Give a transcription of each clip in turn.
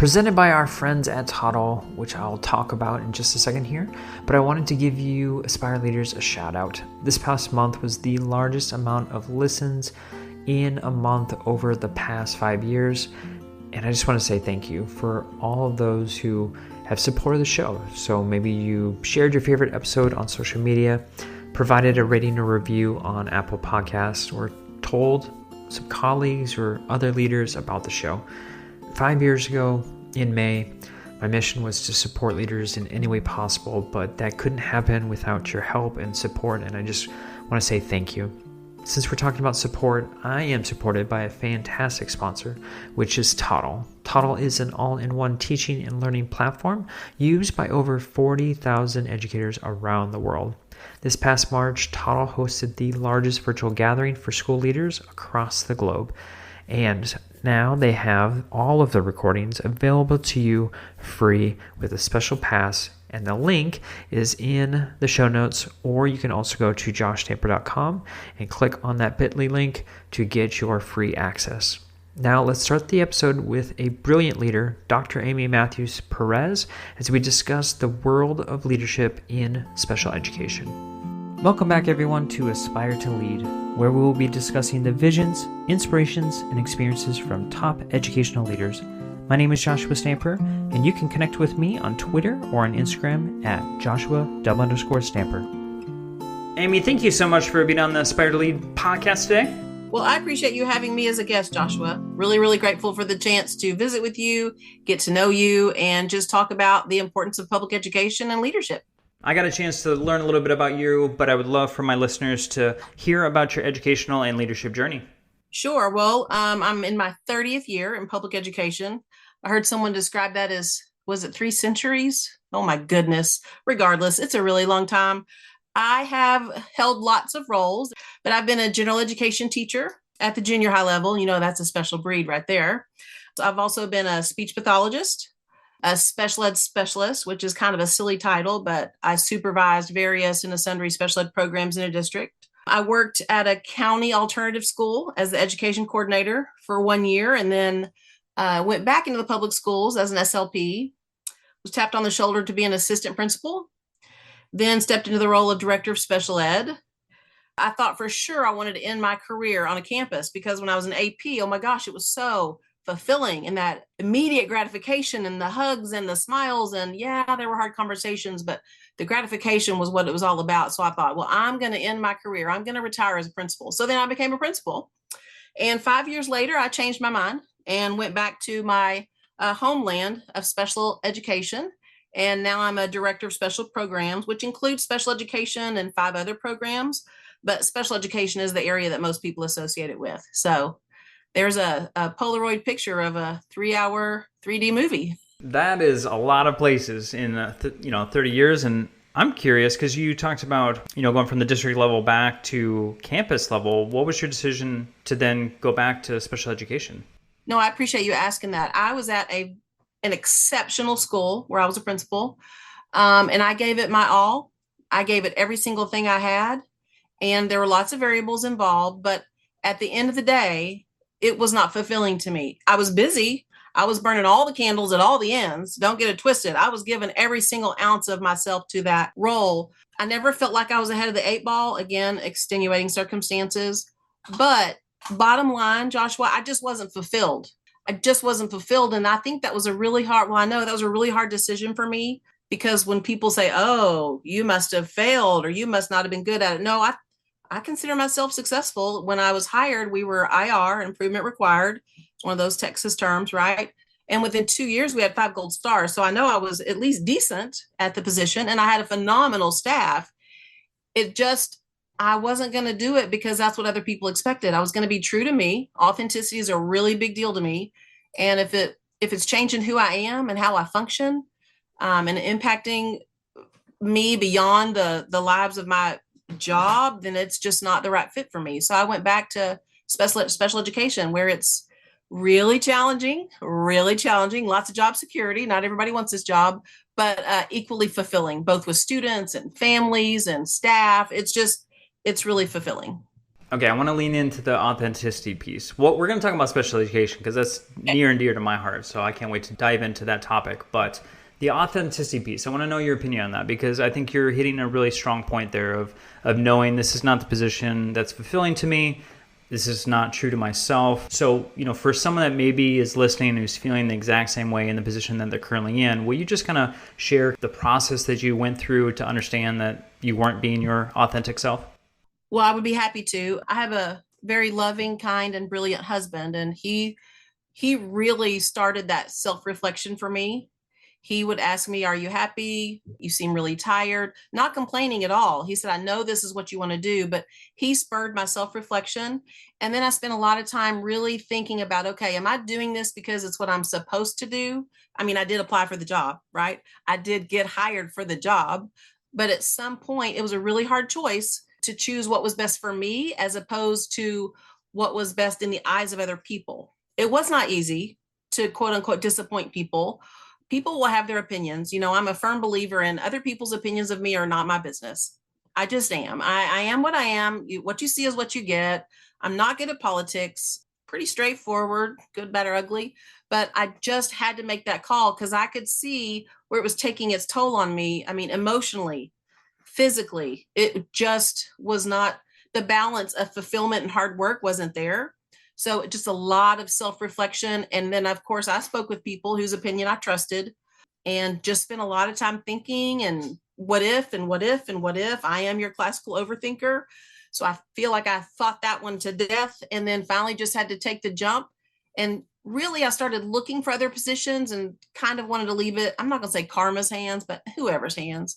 presented by our friends at Toddle, which I'll talk about in just a second here. But I wanted to give you Aspire Leaders a shout out. This past month was the largest amount of listens in a month over the past 5 years. And I just want to say thank you for all of those who have supported the show. So maybe you shared your favorite episode on social media, provided a rating or review on Apple Podcasts, or told some colleagues or other leaders about the show. 5 years ago in May, my mission was to support leaders in any way possible, but that couldn't happen without your help and support, and I just want to say thank you. Since we're talking about support, I am supported by a fantastic sponsor, which is Toddle. Toddle is an all-in-one teaching and learning platform used by over 40,000 educators around the world. This past March, Toddle hosted the largest virtual gathering for school leaders across the globe. And now they have all of the recordings available to you free with a special pass. And the link is in the show notes, or you can also go to joshstamper.com and click on that bit.ly link to get your free access. Now let's start the episode with a brilliant leader, Dr. Amy Mathews-Perez, as we discuss the world of leadership in special education. Welcome back, everyone, to Aspire to Lead, where we will be discussing the visions, inspirations, and experiences from top educational leaders. My name is Joshua Stamper, and you can connect with me on Twitter or on Instagram at Joshua_Stamper. Amy, thank you so much for being on the Aspire to Lead podcast today. Well, I appreciate you having me as a guest, Joshua. Really, really grateful for the chance to visit with you, get to know you, and just talk about the importance of public education and leadership. I got a chance to learn a little bit about you, but I would love for my listeners to hear about your educational and leadership journey. Sure. Well, I'm in my 30th year in public education. I heard someone describe that as, was it 3 centuries? Oh my goodness. Regardless, it's a really long time. I have held lots of roles, but I've been a general education teacher at the junior high level. You know, that's a special breed right there. So I've also been a speech pathologist, a special ed specialist, which is kind of a silly title, but I supervised various and sundry special ed programs in a district. I worked at a county alternative school as the education coordinator for 1 year, and then went back into the public schools as an SLP, was tapped on the shoulder to be an assistant principal, then stepped into the role of director of special ed. I thought for sure I wanted to end my career on a campus because when I was an AP, oh my gosh, it was so fulfilling, and that immediate gratification and the hugs and the smiles. And yeah, there were hard conversations, but the gratification was what it was all about. So I thought, well, I'm going to end my career. I'm going to retire as a principal. So then I became a principal. And 5 years later, I changed my mind and went back to my homeland of special education. And now I'm a director of special programs, which includes special education and 5 other programs. But special education is the area that most people associate it with. So there's a Polaroid picture of a 3-hour 3D movie. That is a lot of places in 30 years. And I'm curious because you talked about, going from the district level back to campus level. What was your decision to then go back to special education? No, I appreciate you asking that. I was at an exceptional school where I was a principal, and I gave it my all. I gave it every single thing I had, and there were lots of variables involved, but at the end of the day, it was not fulfilling to me. I was busy. I was burning all the candles at all the ends. Don't get it twisted. I was giving every single ounce of myself to that role. I never felt like I was ahead of the 8 ball. Again, extenuating circumstances. But bottom line, Joshua, I just wasn't fulfilled. And I think that was a really hard, I know that was a really hard decision for me, because when people say, oh, you must have failed or you must not have been good at it. No, I consider myself successful. When I was hired, we were IR, improvement required. It's one of those Texas terms, right? And within 2 years, we had 5 gold stars. So I know I was at least decent at the position, and I had a phenomenal staff. I wasn't going to do it because that's what other people expected. I was going to be true to me. Authenticity is a really big deal to me. And if it's changing who I am and how I function, and impacting me beyond the lives of my job, then it's just not the right fit for me. So I went back to special education, where it's really challenging, lots of job security. Not everybody wants this job, but equally fulfilling, both with students and families and staff. It's really fulfilling. Okay, I want to lean into the authenticity piece. Well, we're going to talk about special education because that's near and dear to my heart. So I can't wait to dive into that topic. But the authenticity piece, I want to know your opinion on that because I think you're hitting a really strong point there of knowing this is not the position that's fulfilling to me. This is not true to myself. So, for someone that maybe is listening and who's feeling the exact same way in the position that they're currently in, will you just kind of share the process that you went through to understand that you weren't being your authentic self? Well, I would be happy to. I have a very loving, kind, and brilliant husband, and he really started that self-reflection for me. He would ask me, "Are you happy? You seem really tired." Not complaining at all. He said, "I know this is what you want to do," but he spurred my self-reflection. And then I spent a lot of time really thinking about, okay, am I doing this because it's what I'm supposed to do? I mean, I did apply for the job, right? I did get hired for the job, but at some point it was a really hard choice to choose what was best for me as opposed to what was best in the eyes of other people. It was not easy to quote unquote disappoint people. People will have their opinions. I'm a firm believer in other people's opinions of me are not my business. I just am. I am what I am. What you see is what you get. I'm not good at politics, pretty straightforward, good, bad, or ugly. But I just had to make that call because I could see where it was taking its toll on me. I mean, emotionally, physically, it just was not, the balance of fulfillment and hard work wasn't there. So just a lot of self-reflection. And then of course I spoke with people whose opinion I trusted and just spent a lot of time thinking and what if and what if and what if. I am your classical overthinker. So I feel like I thought that one to death and then finally just had to take the jump. And really I started looking for other positions and kind of wanted to leave it, I'm not going to say karma's hands, but whoever's hands.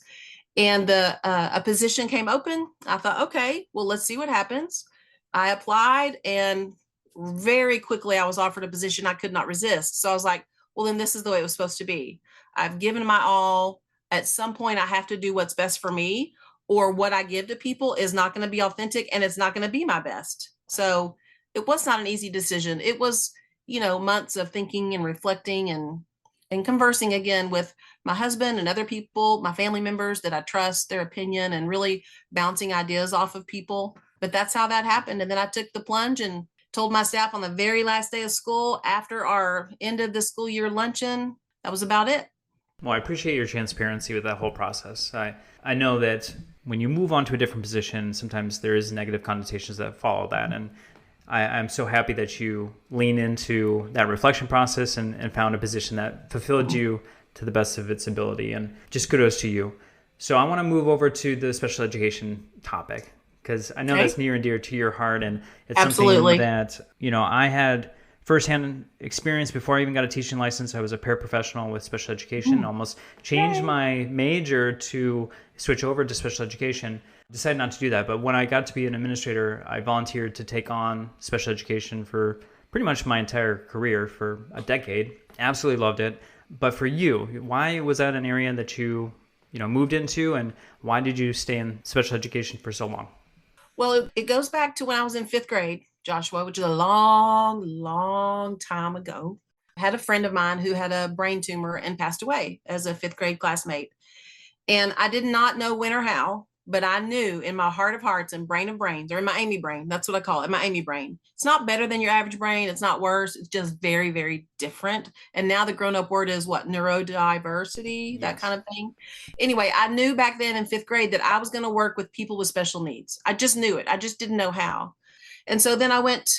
And a position came open. I thought, okay, well, let's see what happens. I applied and very quickly I was offered a position I could not resist. So I was like, well, then this is the way it was supposed to be. I've given my all. At some point, I have to do what's best for me, or what I give to people is not going to be authentic and it's not going to be my best. So it was not an easy decision. It was, months of thinking and reflecting and conversing again with my husband and other people, my family members that I trust their opinion and really bouncing ideas off of people. But that's how that happened. And then I took the plunge and told my staff on the very last day of school after our end of the school year luncheon, that was about it. Well, I appreciate your transparency with that whole process. I know that when you move on to a different position, sometimes there is negative connotations that follow that. And I'm so happy that you lean into that reflection process and found a position that fulfilled you to the best of its ability. And just kudos to you. So I want to move over to the special education topic because I know that's near and dear to your heart. And it's Absolutely. something that, I had firsthand experience before I even got a teaching license. I was a paraprofessional with special education, almost changed my major to switch over to special education. Decided not to do that. But when I got to be an administrator, I volunteered to take on special education for pretty much my entire career for a decade. Absolutely loved it. But for you, why was that an area that you moved into, and why did you stay in special education for so long? Well, it goes back to when I was in fifth grade, Joshua, which is a long, long time ago. I had a friend of mine who had a brain tumor and passed away as a fifth grade classmate. And I did not know when or how, but I knew in my heart of hearts and brain of brains, or in my Amy brain, that's what I call it, my Amy brain. It's not better than your average brain. It's not worse. It's just very, very different. And now the grown-up word is what? Neurodiversity, that kind of thing. Anyway, I knew back then in fifth grade that I was going to work with people with special needs. I just knew it. I just didn't know how. And so then I went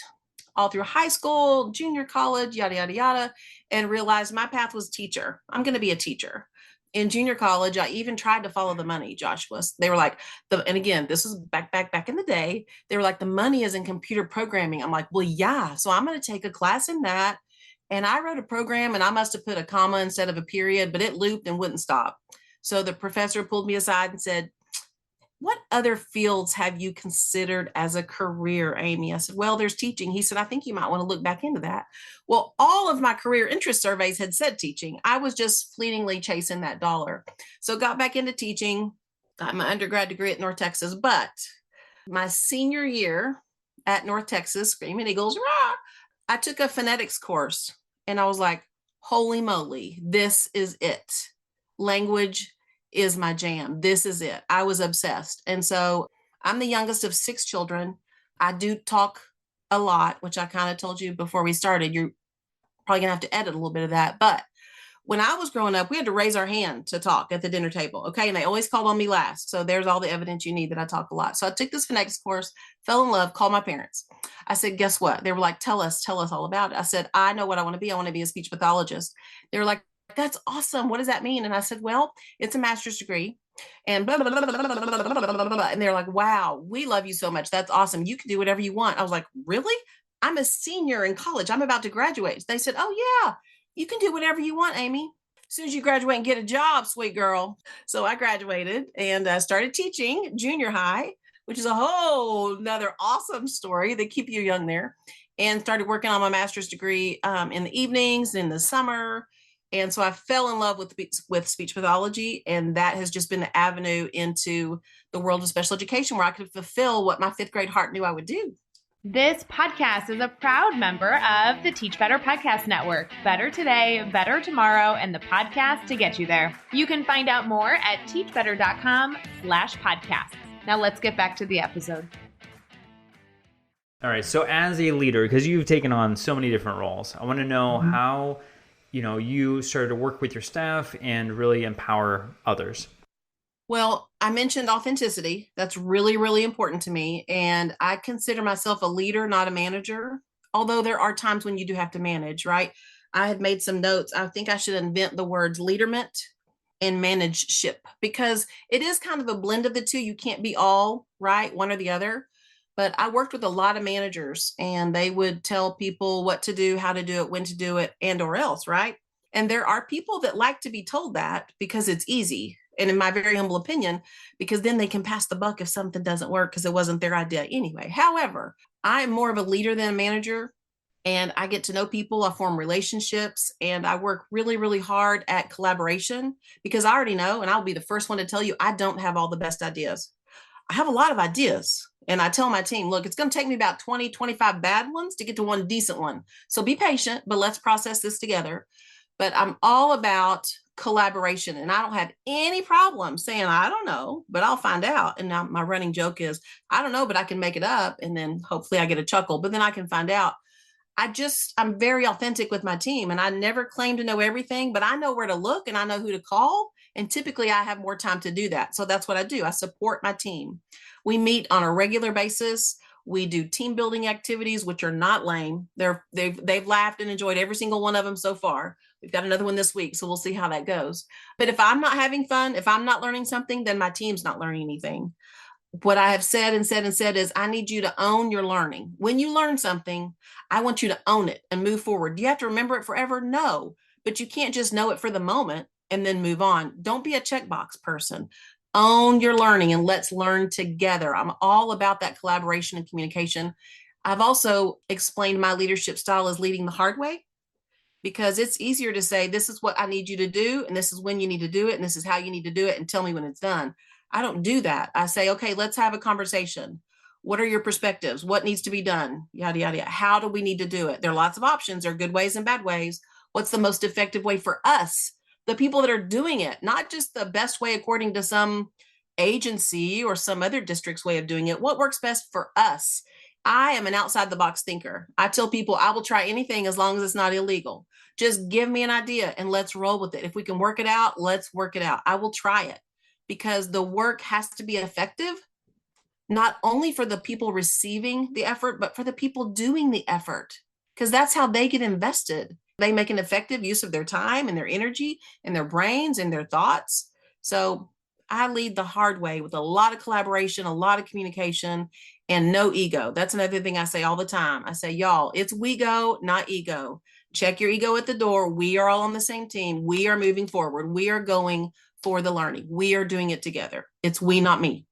all through high school, junior college, yada, yada, yada, and realized my path was teacher. I'm going to be a teacher. In junior college, I even tried to follow the money, Joshua. They were like, and again, this was back in the day. They were like, the money is in computer programming. I'm like, well, yeah. So I'm going to take a class in that. And I wrote a program and I must have put a comma instead of a period, but it looped and wouldn't stop. So the professor pulled me aside and said, what other fields have you considered as a career, Amy? I said, well, there's teaching. He said, I think you might want to look back into that. Well, all of my career interest surveys had said teaching. I was just fleetingly chasing that dollar. So got back into teaching, got my undergrad degree at North Texas. But my senior year at North Texas, Screaming Eagles, rah, I took a phonetics course and I was like, holy moly, this is it. Language is my jam. This is it. I was obsessed. And so I'm the youngest of 6 children. I do talk a lot, which I kind of told you before we started. You're probably going to have to edit a little bit of that. But when I was growing up, we had to raise our hand to talk at the dinner table. Okay. And they always called on me last. So there's all the evidence you need that I talk a lot. So I took this phonetics course, fell in love, called my parents. I said, guess what? They were like, tell us all about it. I said, I know what I want to be. I want to be a speech pathologist. They were like, that's awesome. What does that mean? And I said, well, it's a master's degree. And blah, blah, blah, blah, blah, blah, blah, blah, blah. And they're like, wow, we love you so much. That's awesome. You can do whatever you want. I was like, really? I'm a senior in college. I'm about to graduate. They said, oh, yeah, you can do whatever you want, Amy. As soon as you graduate and get a job, sweet girl. So I graduated and started teaching junior high, which is a whole another awesome story. They keep you young there. And started working on my master's degree in the evenings, in the summer. And so I fell in love with speech pathology. And that has just been the avenue into the world of special education where I could fulfill what my fifth grade heart knew I would do. This podcast is a proud member of the Teach Better Podcast Network. Better today, better tomorrow, and the podcast to get you there. You can find out more at teachbetter.com/podcasts. Now let's get back to the episode. All right. So as a leader, because you've taken on so many different roles, I want to know how, you started to work with your staff and really empower others. Well, I mentioned authenticity. That's really, really important to me. And I consider myself a leader, not a manager, although there are times when you do have to manage, right? I had made some notes. I think I should invent the words leaderment and manageship because it is kind of a blend of the two. You can't be all, right, one or the other. But I worked with a lot of managers and they would tell people what to do, how to do it, when to do it, and or else, right? And there are people that like to be told that because it's easy. And in my very humble opinion, because then they can pass the buck if something doesn't work because it wasn't their idea anyway. However, I'm more of a leader than a manager and I get to know people, I form relationships, and I work really, really hard at collaboration because I already know, and I'll be the first one to tell you, I don't have all the best ideas. I have a lot of ideas. And I tell my team, look, it's going to take me about 20, 25 bad ones to get to one decent one. So be patient, but let's process this together. But I'm all about collaboration. And I don't have any problem saying, I don't know, but I'll find out. And now my running joke is, I don't know, but I can make it up. And then hopefully I get a chuckle, but then I can find out. I'm very authentic with my team and I never claim to know everything, but I know where to look and I know who to call. And typically I have more time to do that. So that's what I do. I support my team. We meet on a regular basis. We do team building activities, which are not lame. They've laughed and enjoyed every single one of them so far. We've got another one this week, so we'll see how that goes. But if I'm not having fun, if I'm not learning something, then my team's not learning anything. What I have said is I need you to own your learning. When you learn something, I want you to own it and move forward. Do you have to remember it forever? No, but you can't just know it for the moment and then move on. Don't be a checkbox person. Own your learning and let's learn together. I'm all about that collaboration and communication. I've also explained my leadership style as leading the hard way because it's easier to say, this is what I need you to do, and this is when you need to do it, and this is how you need to do it, and tell me when it's done. I don't do that. I say, okay, let's have a conversation. What are your perspectives? What needs to be done? Yada, yada, yada. How do we need to do it? There are lots of options. There are good ways and bad ways. What's the most effective way for us? The people that are doing it, not just the best way according to some agency or some other district's way of doing it. What works best for us? I am an outside the box thinker. I tell people I will try anything as long as it's not illegal. Just give me an idea and let's roll with it. If we can work it out, let's work it out. I will try it because the work has to be effective, not only for the people receiving the effort, but for the people doing the effort, because that's how they get invested. They make an effective use of their time and their energy and their brains and their thoughts. So I lead the hard way with a lot of collaboration, a lot of communication, and no ego. That's another thing I say all the time. I say, y'all, it's we go, not ego. Check your ego at the door. We are all on the same team. We are moving forward. We are going for the learning. We are doing it together. It's we, not me.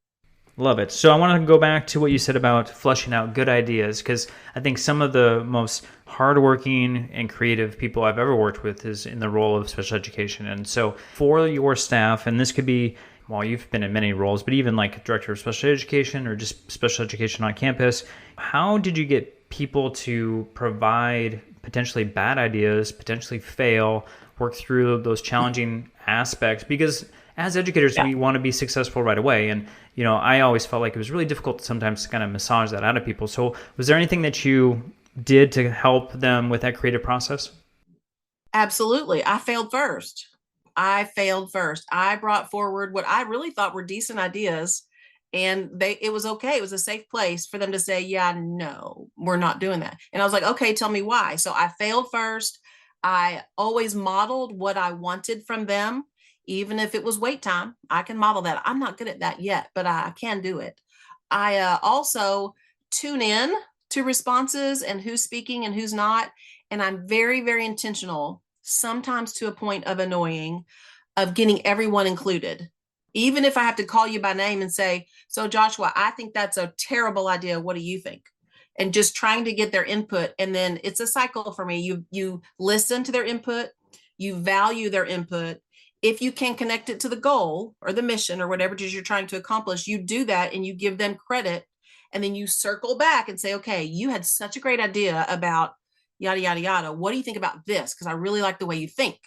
Love it. So I want to go back to what you said about fleshing out good ideas, because I think some of the most hardworking and creative people I've ever worked with is in the role of special education. And so for your staff, and this could be, well, you've been in many roles, but even like director of special education or just special education on campus, how did you get people to provide potentially bad ideas, potentially fail, work through those challenging aspects? Because as educators, we want to be successful right away. And, I always felt like it was really difficult sometimes to kind of massage that out of people. So was there anything that you did to help them with that creative process? Absolutely. I failed first. I brought forward what I really thought were decent ideas, and it was okay. It was a safe place for them to say, yeah, no, we're not doing that. And I was like, okay, tell me why. So I failed first. I always modeled what I wanted from them, even if it was wait time. I can model that. I'm not good at that yet, but I can do it. I also tune in to responses and who's speaking and who's not. And I'm very, very intentional, sometimes to a point of annoying, of getting everyone included. Even if I have to call you by name and say, so Joshua, I think that's a terrible idea. What do you think? And just trying to get their input. And then it's a cycle for me. You listen to their input, you value their input. If you can connect it to the goal or the mission or whatever it is you're trying to accomplish, you do that and you give them credit. And then you circle back and say, okay, you had such a great idea about yada, yada, yada. What do you think about this? Because I really like the way you think.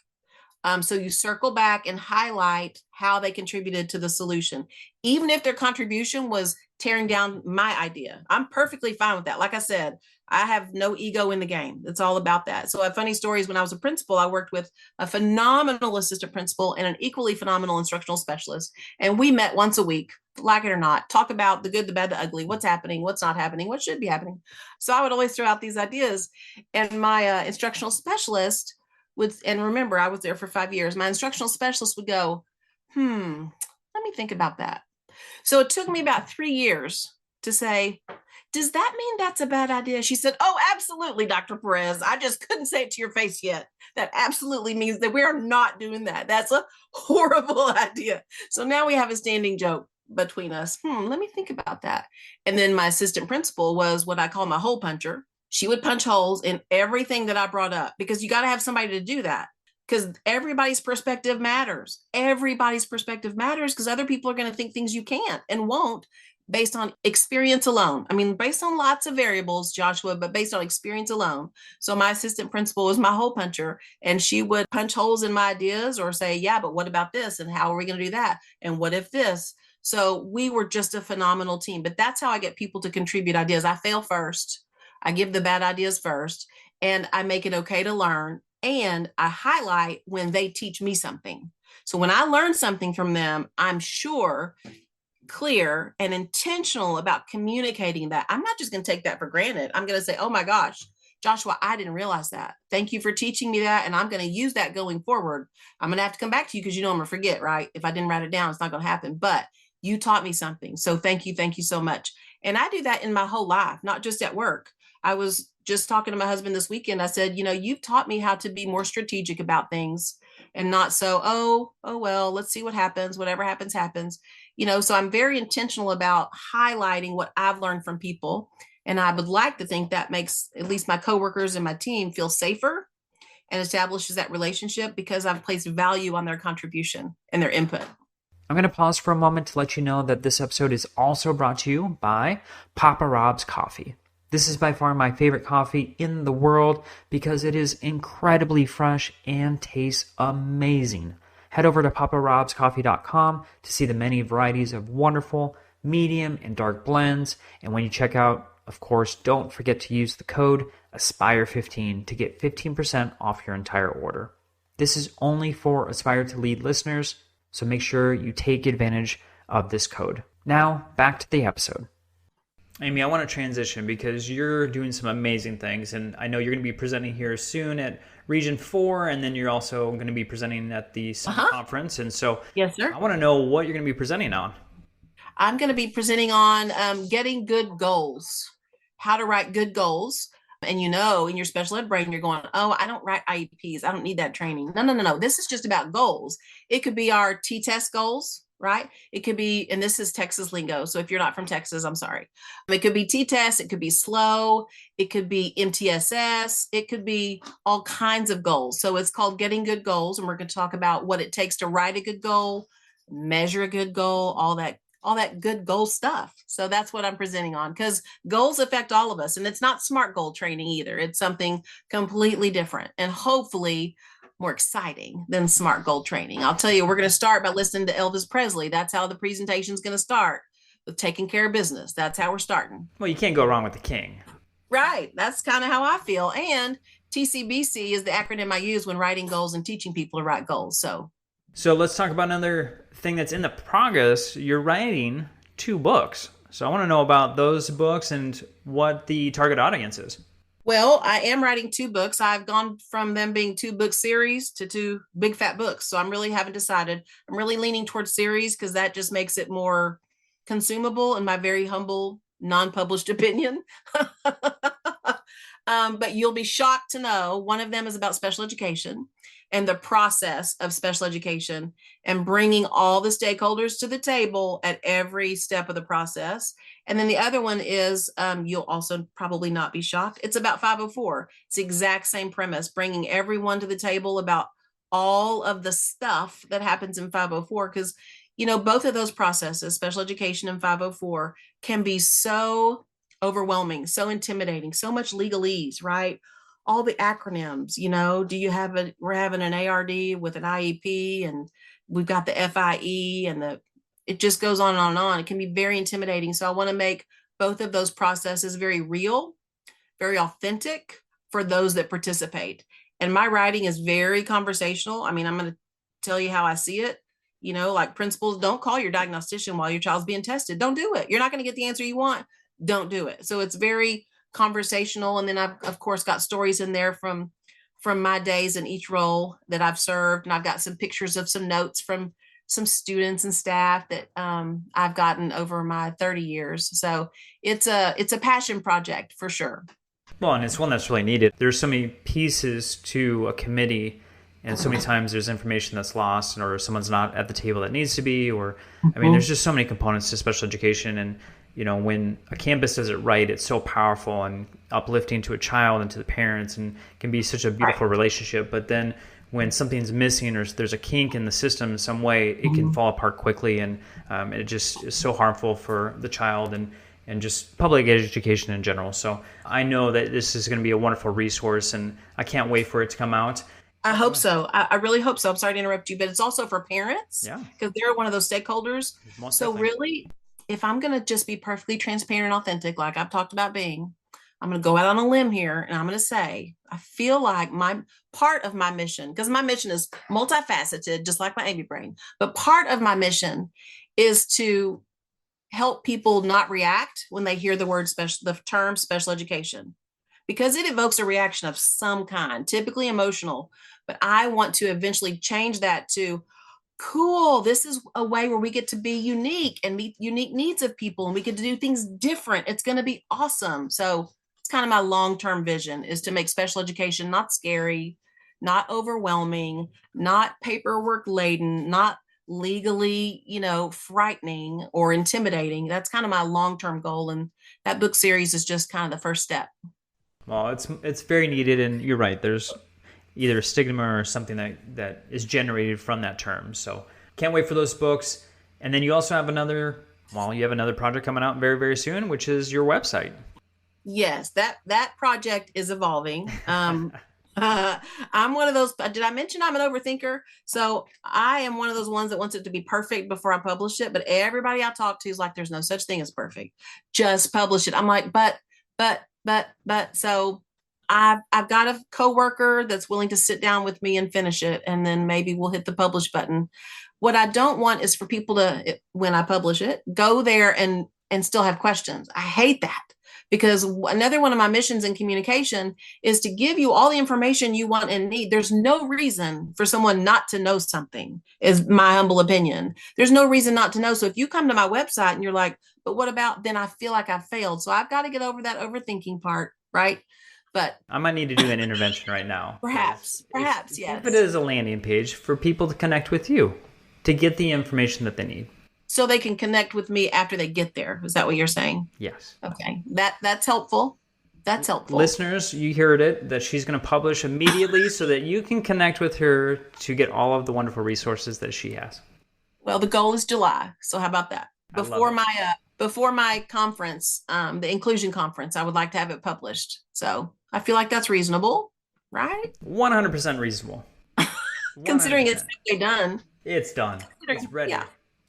So you circle back and highlight how they contributed to the solution. Even if their contribution was tearing down my idea, I'm perfectly fine with that. Like I said, I have no ego in the game. It's all about that. So a funny story is when I was a principal, I worked with a phenomenal assistant principal and an equally phenomenal instructional specialist. And we met once a week, like it or not, talk about the good, the bad, the ugly, what's happening, what's not happening, what should be happening. So I would always throw out these ideas. And my instructional specialist and remember, I was there for 5 years. My instructional specialist would go, let me think about that. So it took me about 3 years to say, does that mean that's a bad idea? She said, oh, absolutely, Dr. Perez. I just couldn't say it to your face yet. That absolutely means that we are not doing that. That's a horrible idea. So now we have a standing joke between us. Let me think about that. And then my assistant principal was what I call my hole puncher. She would punch holes in everything that I brought up, because you got to have somebody to do that, because everybody's perspective matters. Everybody's perspective matters, because other people are going to think things you can't and won't based on experience alone. I mean, based on lots of variables, Joshua, but based on experience alone. So my assistant principal was my hole puncher, and she would punch holes in my ideas or say, yeah, but what about this? And how are we going to do that? And what if this? So we were just a phenomenal team. But that's how I get people to contribute ideas. I fail first. I give the bad ideas first, and I make it okay to learn. And I highlight when they teach me something. So when I learn something from them, I'm sure, clear, and intentional about communicating that. I'm not just going to take that for granted. I'm going to say, oh my gosh, Joshua, I didn't realize that. Thank you for teaching me that. And I'm going to use that going forward. I'm going to have to come back to you because I'm going to forget, right? If I didn't write it down, it's not going to happen. But you taught me something. So thank you. Thank you so much. And I do that in my whole life, not just at work. I was just talking to my husband this weekend. I said, you've taught me how to be more strategic about things and not so, oh, well, let's see what happens. Whatever happens, happens. So I'm very intentional about highlighting what I've learned from people. And I would like to think that makes at least my coworkers and my team feel safer and establishes that relationship, because I've placed value on their contribution and their input. I'm going to pause for a moment to let you know that this episode is also brought to you by Papa Rob's Coffee. This is by far my favorite coffee in the world because it is incredibly fresh and tastes amazing. Head over to paparobscoffee.com to see the many varieties of wonderful medium and dark blends. And when you check out, of course, don't forget to use the code ASPIRE15 to get 15% off your entire order. This is only for Aspire to Lead listeners, so make sure you take advantage of this code. Now, back to the episode. Amy, I want to transition because you're doing some amazing things, and I know you're going to be presenting here soon at Region 4, and then you're also going to be presenting at the Summit Conference. And so yes, sir. I want to know what you're going to be presenting on. I'm going to be presenting on getting good goals, how to write good goals. And in your special ed brain, you're going, oh, I don't write IEPs. I don't need that training. No. This is just about goals. It could be our T-test goals, right? It could be, and this is Texas lingo. So if you're not from Texas, I'm sorry. It could be T-test. It could be SLO. It could be MTSS. It could be all kinds of goals. So it's called Getting Good Goals. And we're going to talk about what it takes to write a good goal, measure a good goal, all that good goal stuff. So that's what I'm presenting on, because goals affect all of us. And it's not SMART goal training either. It's something completely different. And hopefully more exciting than SMART goal training. I'll tell you, we're going to start by listening to Elvis Presley. That's how the presentation is going to start, with taking care of business. That's how we're starting. Well, you can't go wrong with the king. Right. That's kind of how I feel. And TCBC is the acronym I use when writing goals and teaching people to write goals. So let's talk about another thing that's in the progress. You're writing 2 books. So I want to know about those books and what the target audience is. Well, I am writing 2 books. I've gone from them being 2-book series to 2 big fat books. So I'm really haven't decided. I'm really leaning towards series because that just makes it more consumable, in my very humble, non-published opinion. But you'll be shocked to know one of them is about special education and the process of special education and bringing all the stakeholders to the table at every step of the process. And then the other one is, you'll also probably not be shocked, it's about 504. It's the exact same premise, bringing everyone to the table about all of the stuff that happens in 504. Because, both of those processes, special education and 504, can be so overwhelming, so intimidating, so much legalese, right? All the acronyms, we're having an ARD with an IEP, and we've got the FIE, and it just goes on and on and on. It can be very intimidating. So I want to make both of those processes very real, very authentic for those that participate. And my writing is very conversational. I mean, I'm going to tell you how I see it. Like principals, don't call your diagnostician while your child's being tested. Don't do it. You're not going to get the answer you want. Don't do it. So it's very conversational. And then I've, of course, got stories in there from my days in each role that I've served. And I've got some pictures of some notes from some students and staff that I've gotten over my 30 years. So it's a passion project for sure. Well, and it's one that's really needed. There's so many pieces to a committee, and so many times there's information that's lost, or someone's not at the table that needs to be, or, there's just so many components to special education. And, when a campus does it right, it's so powerful and uplifting to a child and to the parents, and can be such a beautiful relationship. But then when something's missing, or there's a kink in the system in some way, it can fall apart quickly, and it just is so harmful for the child and just public education in general. So I know that this is going to be a wonderful resource, and I can't wait for it to come out. I hope so. I really hope so. I'm sorry to interrupt you, but it's also for parents, because they're one of those stakeholders. So really, if I'm going to just be perfectly transparent and authentic, like I've talked about being, I'm going to go out on a limb here, and I'm going to say, I feel like part of my mission, because my mission is multifaceted, just like my baby brain, but part of my mission is to help people not react when they hear the term special education, because it evokes a reaction of some kind, typically emotional. But I want to eventually change that to, cool, this is a way where we get to be unique and meet unique needs of people, and we get to do things different. It's going to be awesome. So it's kind of my long-term vision, is to make special education not scary, not overwhelming, not paperwork laden, not legally, frightening or intimidating. That's kind of my long-term goal. And that book series is just kind of the first step. Well, it's very needed, and you're right. There's either a stigma or something that is generated from that term. So can't wait for those books. And then you also have another project coming out very, very soon, which is your website. Yes, that project is evolving. I'm one of those, did I mention I'm an overthinker? So I am one of those ones that wants it to be perfect before I publish it. But everybody I talk to is like, there's no such thing as perfect. Just publish it. I'm like, but. So I've got a coworker that's willing to sit down with me and finish it, and then maybe we'll hit the publish button. What I don't want is for people to, when I publish it, go there and still have questions. I hate that, because another one of my missions in communication is to give you all the information you want and need. There's no reason for someone not to know something, is my humble opinion. There's no reason not to know. So if you come to my website and you're like, but what about, then I feel like I've failed. So I've got to get over that overthinking part, right? But I might need to do an intervention right now. Perhaps, yes. If it is a landing page for people to connect with you, to get the information that they need. So they can connect with me after they get there. Is that what you're saying? Yes. Okay. That's helpful. That's helpful. Listeners, you heard it, that she's going to publish immediately so that you can connect with her to get all of the wonderful resources that she has. Well, the goal is July. So how about that? Before my conference, the inclusion conference, I would like to have it published. So I feel like that's reasonable, right? 100% reasonable. Considering it's 100%. halfway done. It's done. It's ready. Yeah,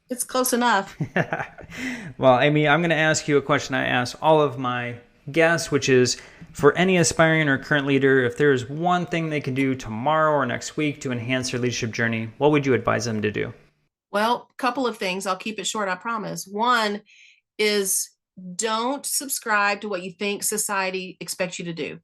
it's close enough. Well, Amy, I'm going to ask you a question I ask all of my guests, which is for any aspiring or current leader, if there is one thing they can do tomorrow or next week to enhance their leadership journey, what would you advise them to do? Well, a couple of things. I'll keep it short, I promise. One is don't subscribe to what you think society expects you to do.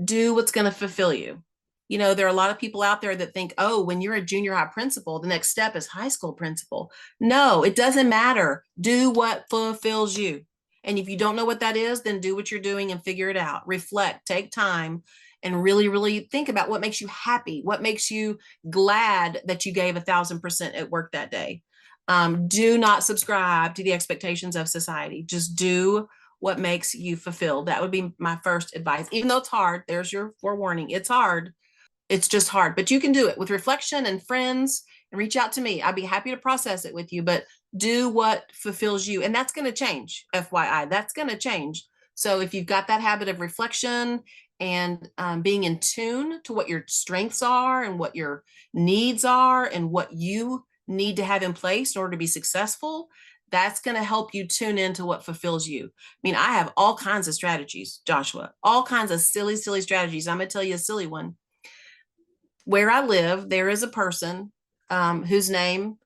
Do what's going to fulfill you. You know, there are a lot of people out there that think, oh, when you're a junior high principal, the next step is high school principal. No, it doesn't matter. Do what fulfills you. And if you don't know what that is, then do what you're doing and figure it out. Reflect, take time, and really, really think about what makes you happy, what makes you glad that you gave 1,000% at work that day. Do not subscribe to the expectations of society. Just do what makes you fulfilled. That would be my first advice. Even though it's hard, there's your forewarning. It's hard. It's just hard, but you can do it with reflection and friends, and reach out to me. I'd be happy to process it with you, but do what fulfills you. And that's going to change, FYI. That's going to change. So if you've got that habit of reflection and being in tune to what your strengths are and what your needs are and what you need to have in place in order to be successful, that's going to help you tune into what fulfills you. I mean, I have all kinds of strategies, Joshua, all kinds of silly strategies. I'm going to tell you a silly one. Where I live, there is a person whose name,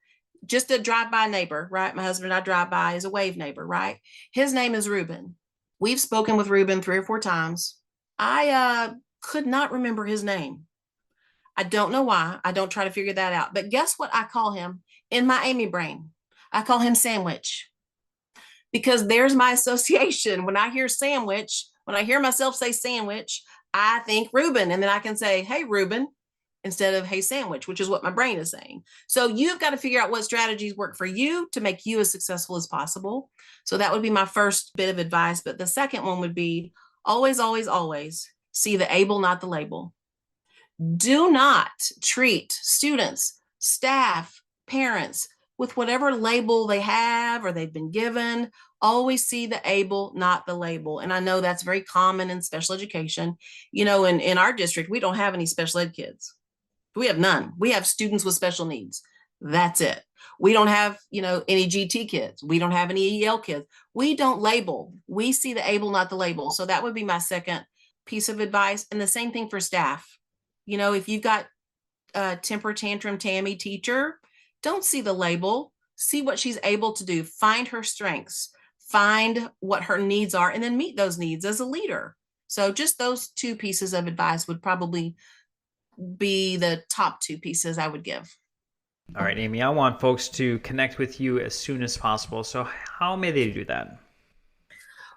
just a drive-by neighbor, right? My husband and I drive by, is a wave neighbor, right? His name is Reuben. We've spoken with Reuben 3 or 4 times. I could not remember his name. I don't know why. I don't try to figure that out. But guess what I call him in my Amy brain? I call him Sandwich, because there's my association. When I hear sandwich, when I hear myself say sandwich, I think Reuben. And then I can say, hey, Reuben, instead of hey, Sandwich, which is what my brain is saying. So you've got to figure out what strategies work for you to make you as successful as possible. So that would be my first bit of advice. But the second one would be always, always, always see the able, not the label. Do not treat students, staff, parents with whatever label they have or they've been given. Always see the able, not the label. And I know that's very common in special education. You know, in our district, we don't have any special ed kids. We have none. We have students with special needs. That's it. We don't have, any GT kids. We don't have any EL kids. We don't label. We see the able, not the label. So that would be my second piece of advice. And the same thing for staff. If you've got a temper tantrum Tammy teacher, don't see the label. See what she's able to do. Find her strengths. Find what her needs are, and then meet those needs as a leader. So just those 2 pieces of advice would probably be the top 2 pieces I would give. All right, Amy, I want folks to connect with you as soon as possible. So how may they do that?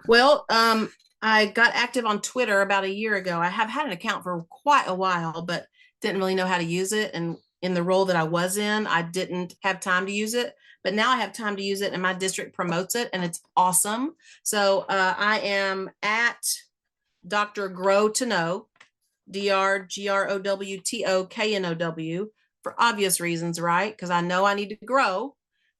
Well, I got active on Twitter about a year ago. I have had an account for quite a while, but didn't really know how to use it. And in the role that I was in, I didn't have time to use it. But now I have time to use it, and my district promotes it, and it's awesome. So I am at Dr. Grow to Know, DrGrowToknow, for obvious reasons, right? Because I know I need to grow,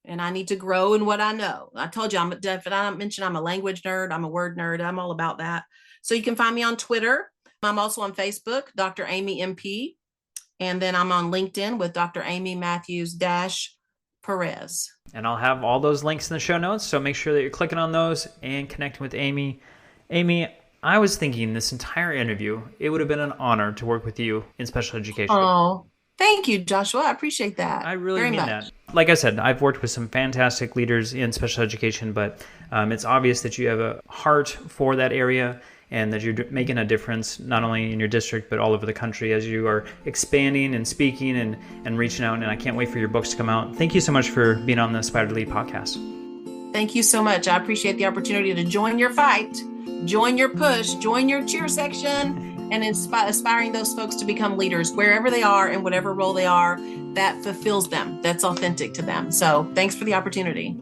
and I need to grow in what I know. I told you, if I don't mention I'm a language nerd, I'm a word nerd, I'm all about that. So you can find me on Twitter. I'm also on Facebook, Dr. Amy MP. And then I'm on LinkedIn with Dr. Amy Mathews-Perez. And I'll have all those links in the show notes, so make sure that you're clicking on those and connecting with Amy. Amy, I was thinking this entire interview, it would have been an honor to work with you in special education. Oh, thank you, Joshua. I appreciate that. I really very mean much. that. Like I said, I've worked with some fantastic leaders in special education, but it's obvious that you have a heart for that area, and that you're making a difference not only in your district but all over the country as you are expanding and speaking and reaching out. And I can't wait for your books to come out. Thank you so much for being on the Aspire to Lead podcast. Thank you so much. I appreciate the opportunity to join your fight, join your push, join your cheer section, and aspiring those folks to become leaders wherever they are and whatever role they are that fulfills them, that's authentic to them. So thanks for the opportunity.